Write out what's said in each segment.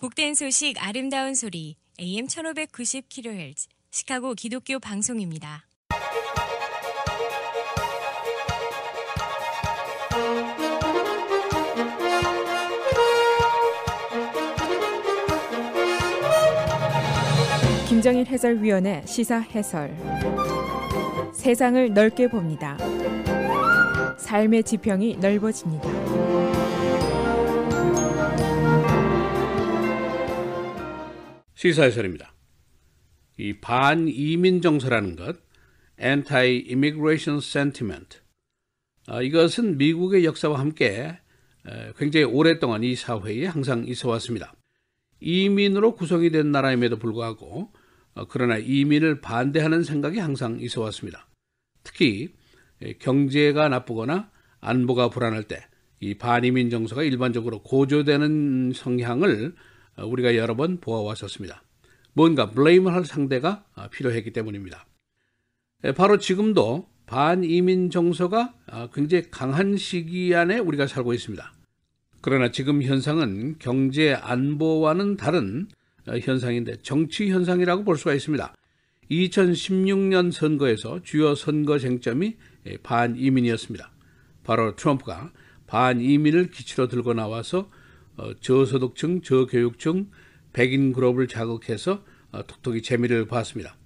복된 소식 아름다운 소리 AM 1590kHz 시카고 기독교 방송입니다. 김정일 해설위원의 시사 해설. 세상을 넓게 봅니다. 삶의 지평이 넓어집니다. 시사 해설입니다. 이 반이민 정서라는 것, Anti-Immigration Sentiment, 이것은 미국의 역사와 함께 굉장히 오랫동안 이 사회에 항상 있어 왔습니다. 이민으로 구성이 된 나라임에도 불구하고 그러나 이민을 반대하는 생각이 항상 있어 왔습니다. 특히 경제가 나쁘거나 안보가 불안할 때 이 반이민 정서가 일반적으로 고조되는 성향을 우리가 여러 번 보아왔었습니다. 뭔가 블레임을 할 상대가 필요했기 때문입니다. 바로 지금도 반이민 정서가 굉장히 강한 시기 안에 우리가 살고 있습니다. 그러나 지금 현상은 경제 안보와는 다른 현상인데 정치 현상이라고 볼 수가 있습니다. 2016년 선거에서 주요 선거 쟁점이 반이민이었습니다. 바로 트럼프가 반이민을 기치로 들고 나와서 저소득층, 저교육층, 백인 그룹을 자극해서 톡톡히 재미를 봤습니다.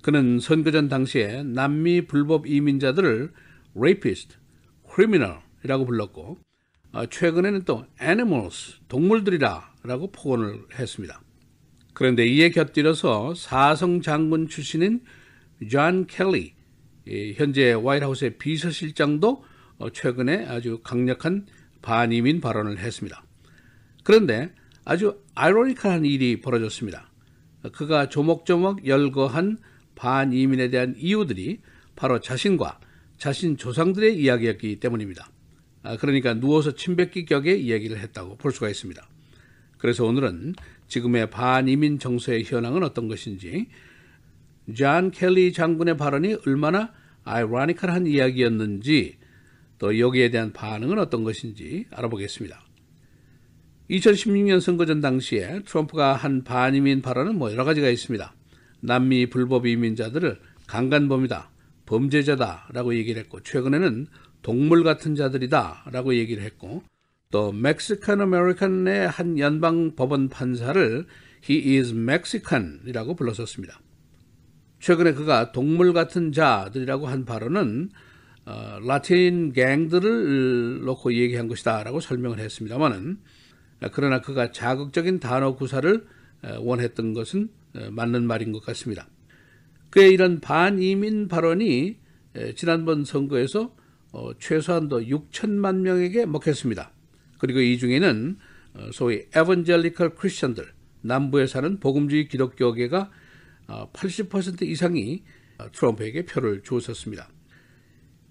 그는 선거전 당시에 남미 불법 이민자들을 rapist, criminal이라고 불렀고 최근에는 또 animals, 동물들이라고 폭언을 했습니다. 그런데 이에 곁들여서 사성 장군 출신인 존 켈리, 현재 화이트하우스의 비서실장도 최근에 아주 강력한 반이민 발언을 했습니다. 그런데 아주 아이러니컬한 일이 벌어졌습니다. 그가 조목조목 열거한 반이민에 대한 이유들이 바로 자신과 자신 조상들의 이야기였기 때문입니다. 그러니까 누워서 침 뱉기 격의 이야기를 했다고 볼 수가 있습니다. 그래서 오늘은 지금의 반이민 정서의 현황은 어떤 것인지, 존 켈리 장군의 발언이 얼마나 아이러니컬한 이야기였는지, 또 여기에 대한 반응은 어떤 것인지 알아보겠습니다. 2016년 선거전 당시에 트럼프가 한 반이민 발언은 여러 가지가 있습니다. 남미 불법 이민자들을 강간범이다, 범죄자다라고 얘기를 했고, 최근에는 동물 같은 자들이다라고 얘기를 했고, 또 멕시칸 아메리칸의 한 연방 법원 판사를 He is Mexican이라고 불렀었습니다. 최근에 그가 동물 같은 자들이라고 한 발언은 라틴 갱들을 놓고 얘기한 것이다 라고 설명을 했습니다만은, 그러나 그가 자극적인 단어 구사를 원했던 것은 맞는 말인 것 같습니다. 그의 이런 반이민 발언이 지난번 선거에서 최소한도 6천만 명에게 먹혔습니다. 그리고 이 중에는 소위 에반젤리컬 크리스천들, 남부에 사는 복음주의 기독교계가 80% 이상이 트럼프에게 표를 주었었습니다.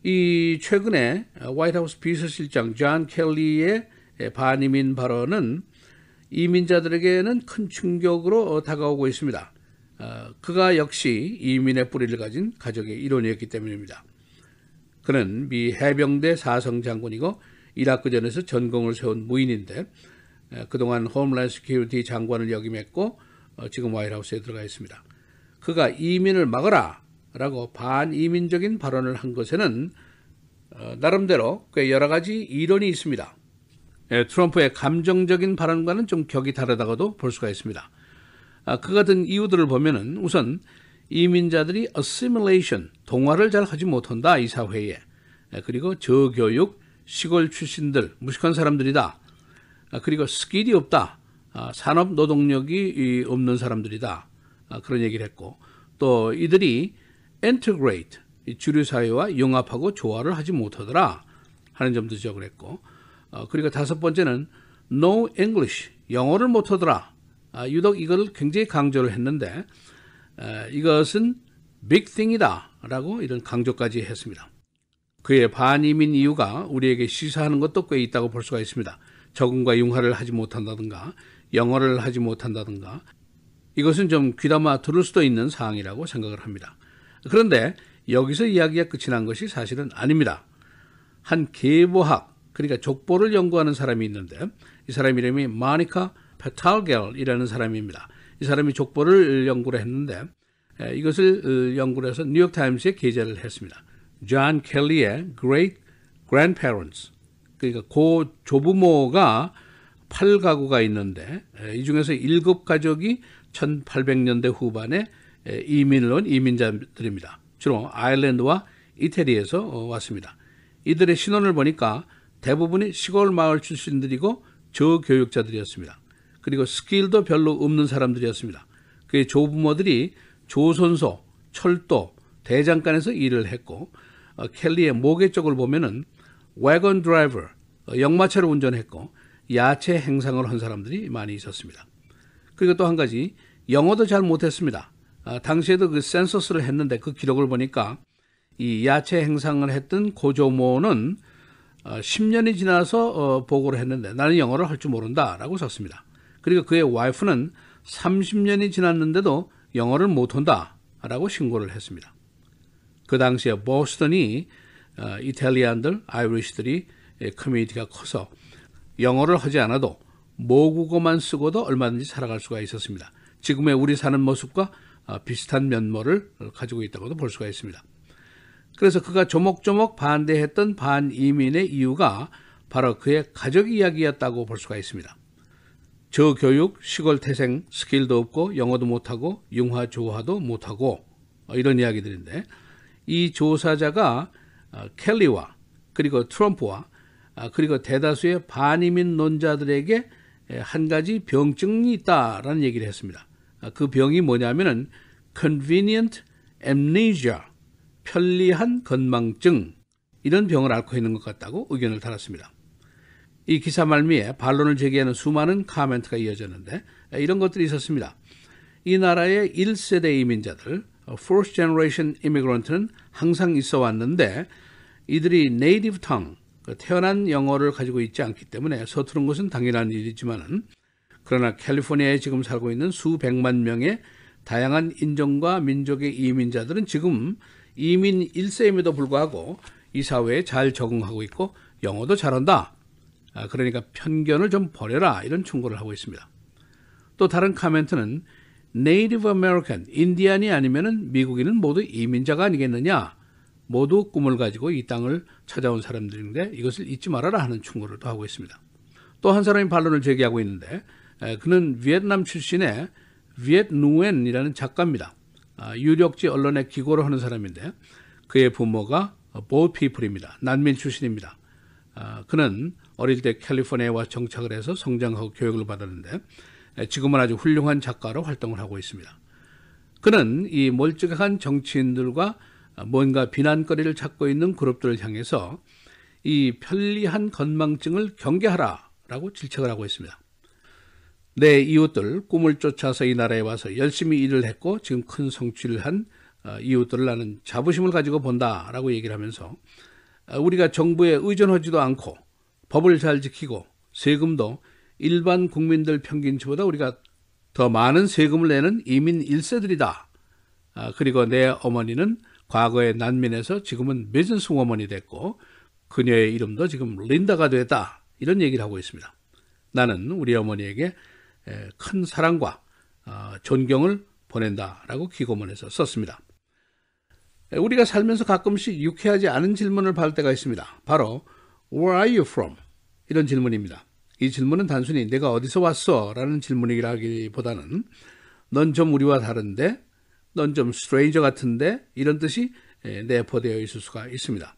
이 최근에 화이트하우스 비서실장 존 켈리의 반이민 발언은 이민자들에게는 큰 충격으로 다가오고 있습니다. 그가 역시 이민의 뿌리를 가진 가족의 일원이었기 때문입니다. 그는 미 해병대 사성 장군이고 이라크전에서 전공을 세운 무인인데 그동안 홈랜드 시큐리티 장관을 역임했고 지금 화이트하우스에 들어가 있습니다. 그가 이민을 막아라 라고 반이민적인 발언을 한 것에는 나름대로 꽤 여러 가지 이론이 있습니다. 트럼프의 감정적인 발언과는 좀 격이 다르다고도 볼 수가 있습니다. 그가 든 이유들을 보면은 우선 이민자들이 assimilation, 동화를 잘 하지 못한다 이 사회에. 그리고 저교육, 시골 출신들, 무식한 사람들이다. 그리고 스킬이 없다. 산업 노동력이 없는 사람들이다. 그런 얘기를 했고, 또 이들이 integrate, 주류 사회와 융합하고 조화를 하지 못하더라 하는 점도 지적을 했고, 그리고 다섯 번째는 no English, 영어를 못하더라. 유독 이걸 굉장히 강조를 했는데 이것은 big thing이다 라고 이런 강조까지 했습니다. 그의 반이민 이유가 우리에게 시사하는 것도 꽤 있다고 볼 수가 있습니다. 적응과 융화를 하지 못한다든가 영어를 하지 못한다든가, 이것은 좀 귀담아 들을 수도 있는 사항이라고 생각을 합니다. 그런데 여기서 이야기가 끝이 난 것이 사실은 아닙니다. 한 계보학, 그러니까 족보를 연구하는 사람이 있는데 이 사람 이름이 마니카 페탈겔이라는 사람입니다. 이 사람이 족보를 연구를 했는데 이것을 연구를 해서 뉴욕타임스에 게재를 했습니다. 존 켈리의 Great Grandparents, 그러니까 고 조부모가 8가구가 있는데 이 중에서 7가족이 1800년대 후반에 이민을 온 이민자들입니다. 주로 아일랜드와 이태리에서 왔습니다. 이들의 신원을 보니까 대부분이 시골 마을 출신들이고 저교육자들이었습니다. 그리고 스킬도 별로 없는 사람들이었습니다. 그의 조부모들이 조선소, 철도, 대장간에서 일을 했고 켈리의 모계 쪽을 보면은 wagon driver, 역마차를 운전했고 야채 행상을 한 사람들이 많이 있었습니다. 그리고 또 한 가지, 영어도 잘 못했습니다. 당시에도 그 센서스를 했는데 그 기록을 보니까 이 야채 행상을 했던 고조모는 10년이 지나서 보고를 했는데 나는 영어를 할 줄 모른다라고 썼습니다. 그리고 그의 와이프는 30년이 지났는데도 영어를 못한다라고 신고를 했습니다. 그 당시에 보스턴이 이탈리안들, 아이리시들이 커뮤니티가 커서 영어를 하지 않아도 모국어만 쓰고도 얼마든지 살아갈 수가 있었습니다. 지금의 우리 사는 모습과 비슷한 면모를 가지고 있다고도 볼 수가 있습니다. 그래서 그가 조목조목 반대했던 반이민의 이유가 바로 그의 가족 이야기였다고 볼 수가 있습니다. 저교육, 시골 태생, 스킬도 없고 영어도 못하고 융화조화도 못하고 이런 이야기들인데 이 조사자가 켈리와 그리고 트럼프와 그리고 대다수의 반이민 논자들에게 한 가지 병증이 있다라는 얘기를 했습니다. 그 병이 뭐냐면은 convenient amnesia, 편리한 건망증, 이런 병을 앓고 있는 것 같다고 의견을 달았습니다. 이 기사 말미에 반론을 제기하는 수많은 코멘트가 이어졌는데 이런 것들이 있었습니다. 이 나라의 1세대 이민자들, First Generation Immigrant는 항상 있어 왔는데 이들이 Native Tongue, 태어난 영어를 가지고 있지 않기 때문에 서투른 것은 당연한 일이지만은 그러나 캘리포니아에 지금 살고 있는 수백만 명의 다양한 인종과 민족의 이민자들은 지금 이민 1세임에도 불구하고 이 사회에 잘 적응하고 있고 영어도 잘한다. 그러니까 편견을 좀 버려라, 이런 충고를 하고 있습니다. 또 다른 코멘트는 Native American, 인디안이 아니면은 미국인은 모두 이민자가 아니겠느냐, 모두 꿈을 가지고 이 땅을 찾아온 사람들인데 이것을 잊지 말아라 하는 충고를 또 하고 있습니다. 또 한 사람이 반론을 제기하고 있는데 그는 비엔남 출신의 비엣 누엔이라는 작가입니다. 유력지 언론에 기고를 하는 사람인데 그의 부모가 보트 피플입니다. 난민 출신입니다. 그는 어릴 때 캘리포니아에 와 정착을 해서 성장하고 교육을 받았는데 지금은 아주 훌륭한 작가로 활동을 하고 있습니다. 그는 이 멀쩡한 정치인들과 뭔가 비난거리를 찾고 있는 그룹들을 향해서 이 편리한 건망증을 경계하라라고 질책을 하고 있습니다. 내 이웃들, 꿈을 쫓아서 이 나라에 와서 열심히 일을 했고 지금 큰 성취를 한 이웃들을 나는 자부심을 가지고 본다라고 얘기를 하면서 우리가 정부에 의존하지도 않고 법을 잘 지키고 세금도 일반 국민들 평균치보다 우리가 더 많은 세금을 내는 이민 1세들이다. 그리고 내 어머니는 과거에 난민에서 지금은 비즈니스 워먼이 됐고 그녀의 이름도 지금 린다가 됐다. 이런 얘기를 하고 있습니다. 나는 우리 어머니에게 큰 사랑과 존경을 보낸다라고 기고문에서 썼습니다. 우리가 살면서 가끔씩 유쾌하지 않은 질문을 받을 때가 있습니다. 바로 Where are you from? 이런 질문입니다. 이 질문은 단순히 내가 어디서 왔어? 라는 질문이라기보다는 넌 좀 우리와 다른데, 넌 좀 스트레인저 같은데, 이런 뜻이 내포되어 있을 수가 있습니다.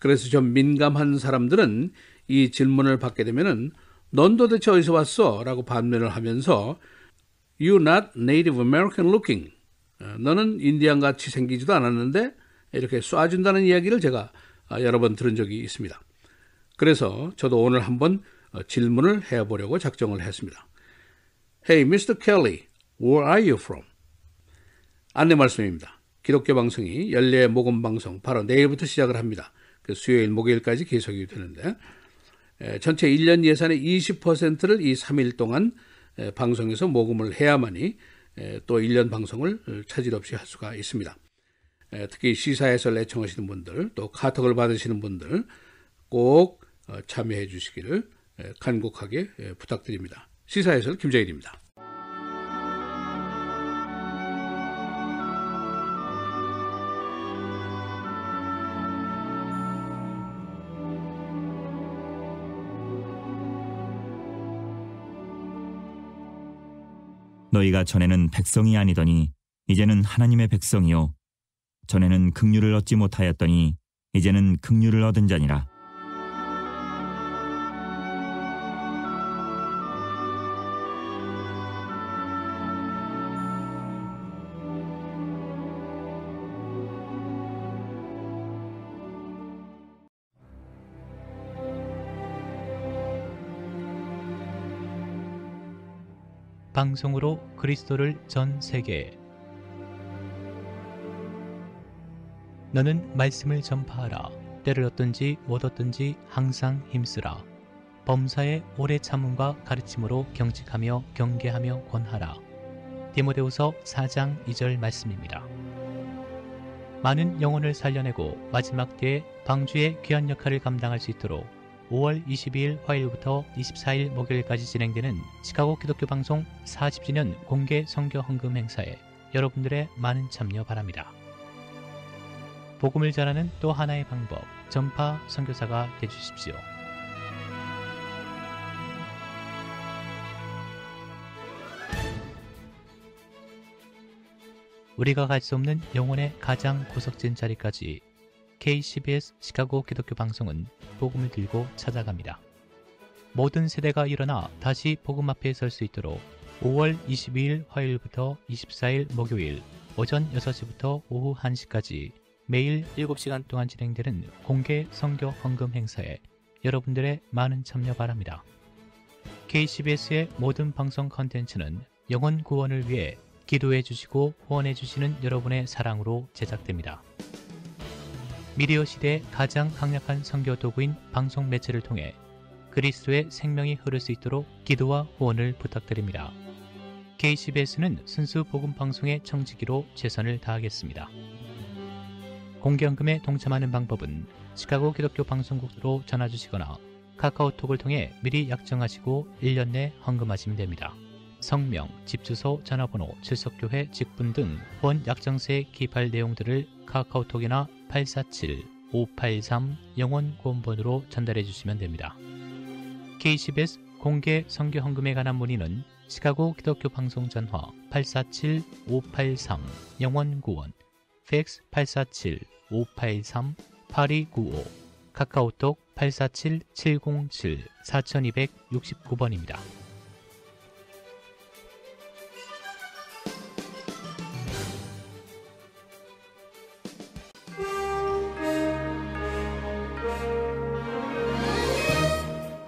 그래서 좀 민감한 사람들은 이 질문을 받게 되면은 넌 도대체 어디서 왔어? 라고 반면을 하면서 You're not Native American looking. 너는 인디안같이 생기지도 않았는데 이렇게 쏴준다는 이야기를 제가 여러 번 들은 적이 있습니다. 그래서 저도 오늘 한번 질문을 해보려고 작정을 했습니다. Hey, Mr. Kelly, where are you from? 안내 말씀입니다. 기독교 방송이 연례 모금 방송 바로 내일부터 시작을 합니다. 그 수요일, 목요일까지 계속이 되는데 전체 1년 예산의 20%를 이 3일 동안 방송에서 모금을 해야만이 또 1년 방송을 차질 없이 할 수가 있습니다. 특히 시사해설 애청하시는 분들, 또 카톡을 받으시는 분들 꼭 참여해 주시기를 간곡하게 부탁드립니다. 시사해설 김정일입니다. 너희가 전에는 백성이 아니더니 이제는 하나님의 백성이요 전에는 긍휼을 얻지 못하였더니 이제는 긍휼을 얻은 자니라. 방송으로 그리스도를 전 세계에. 너는 말씀을 전파하라. 때를 얻든지 못 얻든지 항상 힘쓰라. 범사의 오래 참음과 가르침으로 경직하며 경계하며 권하라. 디모데후서 4장 2절 말씀입니다. 많은 영혼을 살려내고 마지막 때에 방주의 귀한 역할을 감당할 수 있도록 5월 22일 화요일부터 24일 목요일까지 진행되는 시카고 기독교 방송 40주년 공개 선교 헌금 행사에 여러분들의 많은 참여 바랍니다. 복음을 전하는 또 하나의 방법, 전파 선교사가 되주십시오. 우리가 갈 수 없는 영혼의 가장 구석진 자리까지 KCBS 시카고 기독교 방송은 복음을 들고 찾아갑니다. 모든 세대가 일어나 다시 복음 앞에 설 수 있도록 5월 22일 화요일부터 24일 목요일 오전 6시부터 오후 1시까지 매일 7시간 동안 진행되는 공개 선교 헌금 행사에 여러분들의 많은 참여 바랍니다. KCBS의 모든 방송 컨텐츠는 영혼 구원을 위해 기도해 주시고 후원해 주시는 여러분의 사랑으로 제작됩니다. 미디어 시대의 가장 강력한 선교 도구인 방송 매체를 통해 그리스도의 생명이 흐를 수 있도록 기도와 후원을 부탁드립니다. KCBS는 순수 복음 방송의 청지기로 최선을 다하겠습니다. 공개헌금에 동참하는 방법은 시카고 기독교 방송국으로 전화 주시거나 카카오톡을 통해 미리 약정하시고 1년 내 헌금하시면 됩니다. 성명, 집주소, 전화번호, 출석교회, 직분 등 후원 약정서에 기입할 내용들을 카카오톡이나 847-583 영원 구원번호로 전달해 주시면 됩니다. KCBS 공개 선교 헌금에 관한 문의는 시카고 기독교 방송 전화 847-583 영원 구원, 팩스 847-583-8295, 카카오톡 847-707-4269번입니다.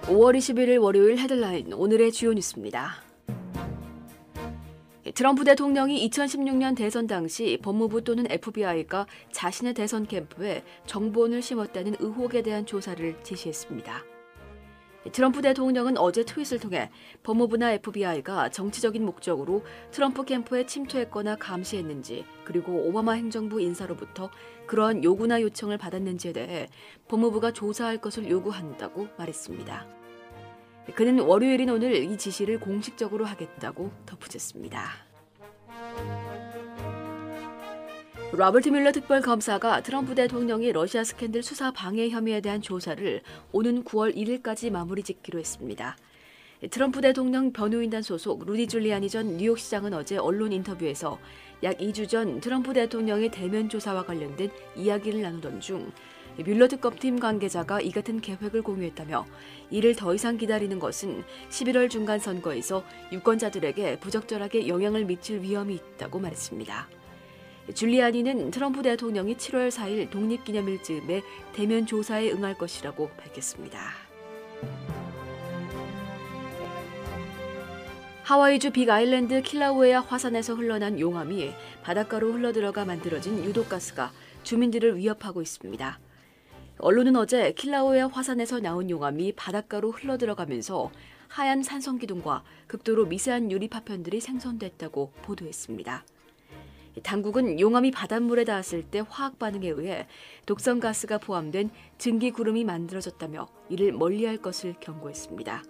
(5월 21일) 월요일 헤드라인, 오늘의 주요 뉴스입니다. 트럼프 대통령이 2016년 대선 당시 법무부 또는 FBI가 자신의 대선 캠프에 정보원을 심었다는 의혹에 대한 조사를 지시했습니다. 트럼프 대통령은 어제 트윗을 통해 법무부나 FBI가 정치적인 목적으로 트럼프 캠프에 침투했거나 감시했는지, 그리고 오바마 행정부 인사로부터 그러한 요구나 요청을 받았는지에 대해 법무부가 조사할 것을 요구한다고 말했습니다. 그는 월요일인 오늘 이 지시를 공식적으로 하겠다고 덧붙였습니다. 로버트 뮬러 특별검사가 트럼프 대통령이 러시아 스캔들 수사 방해 혐의에 대한 조사를 오는 9월 1일까지 마무리 짓기로 했습니다. 트럼프 대통령 변호인단 소속 루디 줄리아니 전 뉴욕시장은 어제 언론 인터뷰에서 약 2주 전 트럼프 대통령의 대면 조사와 관련된 이야기를 나누던 중 뮬러 특검팀 관계자가 이 같은 계획을 공유했다며, 이를 더 이상 기다리는 것은 11월 중간 선거에서 유권자들에게 부적절하게 영향을 미칠 위험이 있다고 말했습니다. 줄리아니는 트럼프 대통령이 7월 4일 독립기념일 즈음에 대면 조사에 응할 것이라고 밝혔습니다. 하와이주 빅아일랜드 킬라우에아 화산에서 흘러난 용암이 바닷가로 흘러들어가 만들어진 유독가스가 주민들을 위협하고 있습니다. 언론은 어제 킬라우에아 화산에서 나온 용암이 바닷가로 흘러들어가면서 하얀 산성기둥과 극도로 미세한 유리 파편들이 생성됐다고 보도했습니다. 당국은 용암이 바닷물에 닿았을 때 화학 반응에 의해 독성가스가 포함된 증기구름이 만들어졌다며 이를 멀리할 것을 경고했습니다.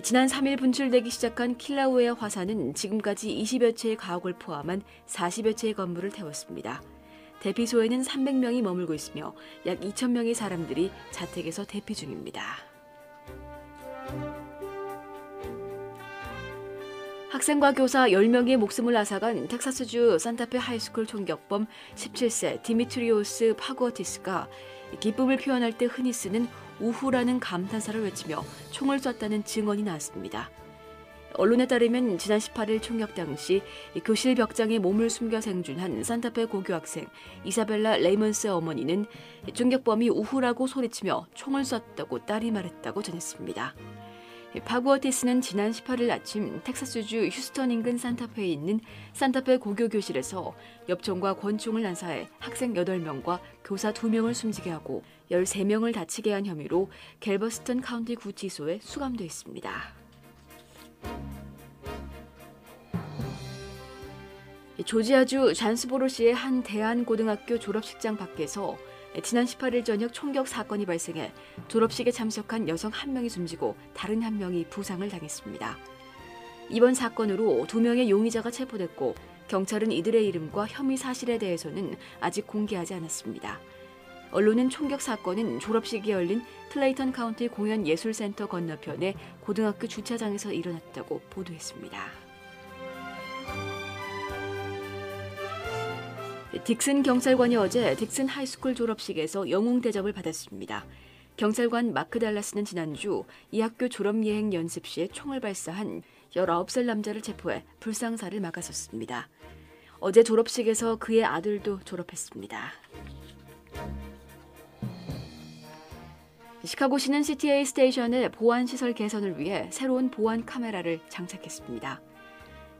지난 3일 분출되기 시작한 킬라우에 화산은 지금까지 20여 채의 가옥을 포함한 40여 채의 건물을 태웠습니다. 대피소에는 300명이 머물고 있으며 약 2,000명의 사람들이 자택에서 대피 중입니다. 학생과 교사 10명의 목숨을 앗아간 텍사스주 산타페 하이스쿨 총격범 17세 디미트리오스 파구어티스가 기쁨을 표현할 때 흔히 쓰는 우후라는 감탄사를 외치며 총을 쐈다는 증언이 나왔습니다. 언론에 따르면 지난 18일 총격 당시 교실 벽장에 몸을 숨겨 생존한 산타페 고교학생 이사벨라 레이먼스의 어머니는 총격범이 우후라고 소리치며 총을 쐈다고 딸이 말했다고 전했습니다. 파구어티스는 지난 18일 아침 텍사스주 휴스턴 인근 산타페에 있는 산타페 고교 교실에서 엽총과 권총을 난사해 학생 8명과 교사 2명을 숨지게 하고 13명을 다치게 한 혐의로 갤버스턴 카운티 구치소에 수감돼 있습니다. 조지아주 잔스보로시의 한 대한고등학교 졸업식장 밖에서 지난 18일 저녁 총격 사건이 발생해 졸업식에 참석한 여성 1명이 숨지고 다른 1명이 부상을 당했습니다. 이번 사건으로 2명의 용의자가 체포됐고 경찰은 이들의 이름과 혐의 사실에 대해서는 아직 공개하지 않았습니다. 언론은 총격 사건은 졸업식이 열린 클레이턴 카운티 공연예술센터 건너편의 고등학교 주차장에서 일어났다고 보도했습니다. 딕슨 경찰관이 어제 딕슨 하이스쿨 졸업식에서 영웅 대접을 받았습니다. 경찰관 마크 달라스는 지난주 이 학교 졸업예행 연습 시에 총을 발사한 19살 남자를 체포해 불상사를 막았었습니다. 어제 졸업식에서 그의 아들도 졸업했습니다. 시카고시는 CTA 스테이션의 보안시설 개선을 위해 새로운 보안 카메라를 장착했습니다.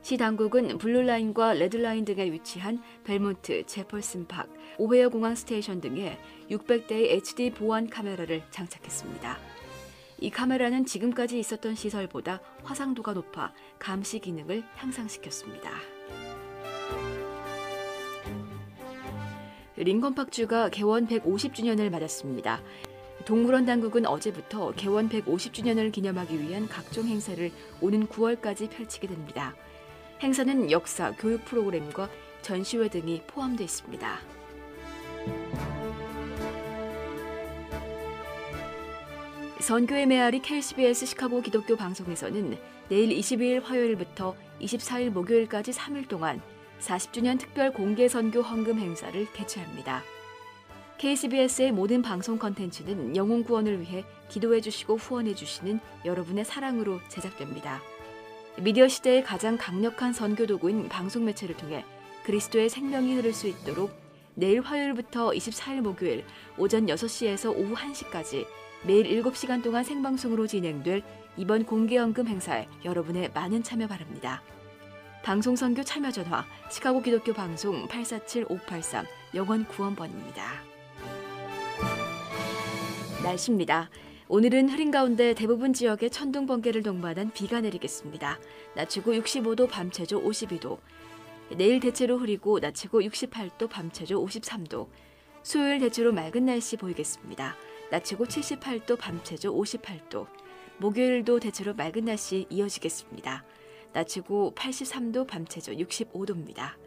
시 당국은 블루라인과 레드라인 등에 위치한 벨몬트, 제펄슨 팍, 오헤어 공항 스테이션 등에 600대의 HD 보안 카메라를 장착했습니다. 이 카메라는 지금까지 있었던 시설보다 화상도가 높아 감시 기능을 향상시켰습니다. 링컨파크주가 개원 150주년을 맞았습니다. 동물원 당국은 어제부터 개원 150주년을 기념하기 위한 각종 행사를 오는 9월까지 펼치게 됩니다. 행사는 역사, 교육 프로그램과 전시회 등이 포함되어 있습니다. 선교의 메아리 KCBS 시카고 기독교 방송에서는 내일 22일 화요일부터 24일 목요일까지 3일 동안 40주년 특별 공개 선교 헌금 행사를 개최합니다. KCBS의 모든 방송 컨텐츠는 영혼 구원을 위해 기도해 주시고 후원해 주시는 여러분의 사랑으로 제작됩니다. 미디어 시대의 가장 강력한 선교 도구인 방송 매체를 통해 그리스도의 생명이 흐를 수 있도록 내일 화요일부터 24일 목요일 오전 6시에서 오후 1시까지 매일 7시간 동안 생방송으로 진행될 이번 공개헌금 행사에 여러분의 많은 참여 바랍니다. 방송 선교 참여 전화 시카고 기독교 방송 847-583 영원 구원번입니다. 날씨입니다. 오늘은 흐린 가운데 대부분 지역에 천둥 번개를 동반한 비가 내리겠습니다. 낮 최고 65도, 밤 최저 52도. 내일 대체로 흐리고 낮 최고 68도, 밤 최저 53도. 수요일 대체로 맑은 날씨 보이겠습니다. 낮 최고 78도, 밤 최저 58도. 목요일도 대체로 맑은 날씨 이어지겠습니다. 낮 최고 83도, 밤 최저 65도입니다.